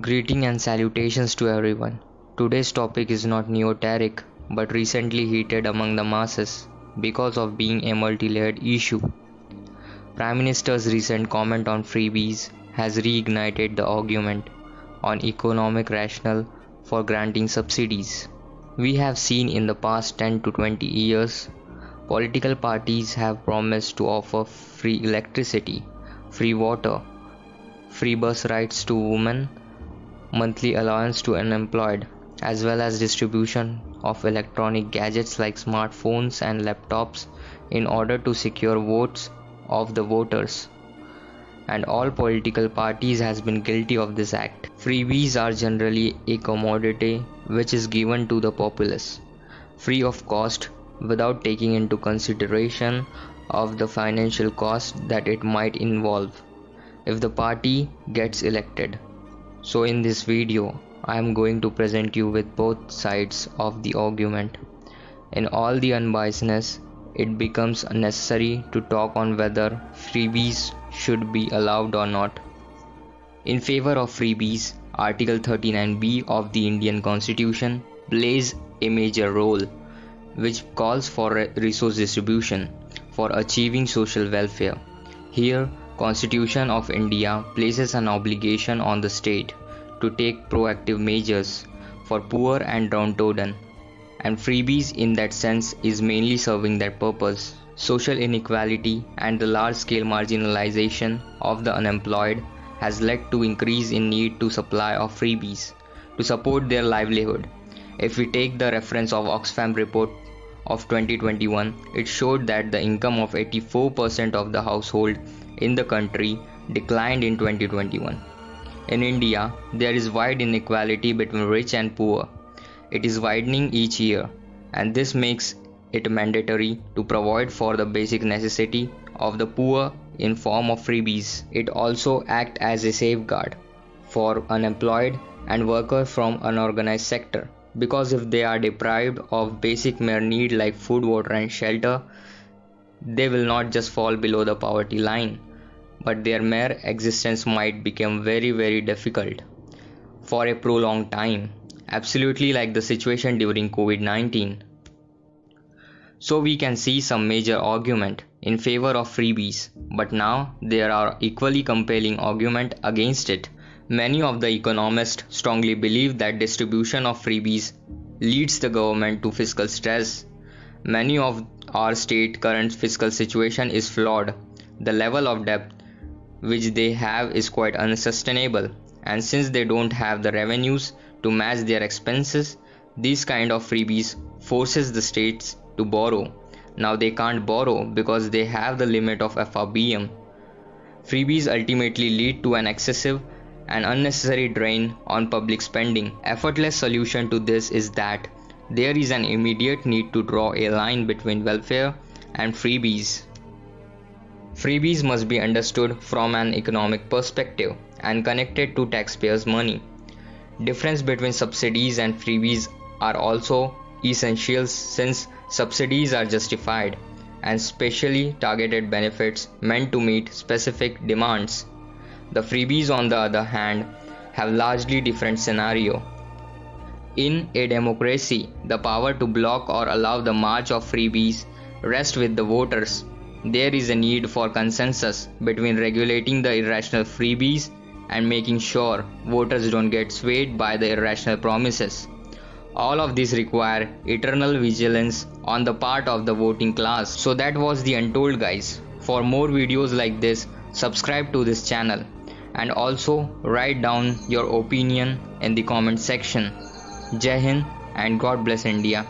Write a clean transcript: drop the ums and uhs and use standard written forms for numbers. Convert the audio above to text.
Greeting and salutations to everyone. Today's topic is not neoteric but recently heated among the masses because of being a multi-layered issue. Prime Minister's recent comment on freebies has reignited the argument on economic rationale for granting subsidies. We have seen in the past 10 to 20 years, political parties have promised to offer free electricity, free water, free bus rides to women, monthly allowance to unemployed, as well as distribution of electronic gadgets like smartphones and laptops in order to secure votes of the voters. And all political parties has been guilty of this act. Freebies are generally a commodity which is given to the populace, free of cost, without taking into consideration of the financial cost that it might involve if the party gets elected. So in this video, I am going to present you with both sides of the argument. In all the unbiasedness, it becomes necessary to talk on whether freebies should be allowed or not. In favor of freebies, Article 39B of the Indian Constitution plays a major role, which calls for resource distribution for achieving social welfare. Here, Constitution of India places an obligation on the state to take proactive measures for poor and downtrodden, and freebies in that sense is mainly serving that purpose. Social inequality and the large-scale marginalization of the unemployed has led to increase in need to supply of freebies to support their livelihood. If we take the reference of Oxfam report of 2021, it showed that the income of 84% of the household in the country declined in 2021. In India, there is wide inequality between rich and poor. It is widening each year, and this makes it mandatory to provide for the basic necessity of the poor in form of freebies. It also acts as a safeguard for unemployed and workers from unorganized sector, because if they are deprived of basic mere need like food, water and shelter, they will not just fall below the poverty line, but their mere existence might become very difficult for a prolonged time, absolutely like the situation during COVID-19. So we can see some major argument in favor of freebies, but now there are equally compelling argument against it. Many of the economists strongly believe that distribution of freebies leads the government to fiscal stress. Many of our state current fiscal situation is flawed. The level of debt which they have is quite unsustainable, and since they don't have the revenues to match their expenses, these kind of freebies forces the states to borrow. Now they can't borrow because they have the limit of FRBM. Freebies ultimately lead to an excessive and unnecessary drain on public spending. Effortless solution to this is that there is an immediate need to draw a line between welfare and freebies. Freebies must be understood from an economic perspective and connected to taxpayers' money. Difference between subsidies and freebies are also essential, since subsidies are justified and specially targeted benefits meant to meet specific demands. The freebies, on the other hand, have largely different scenario. In a democracy, the power to block or allow the march of freebies rests with the voters. There is a need for consensus between regulating the irrational freebies and making sure voters don't get swayed by the irrational promises. All of this require eternal vigilance on the part of the voting class. So that was the Untold, guys. For more videos like this, subscribe to this channel and also write down your opinion in the comment section. Jai Hind and God bless India.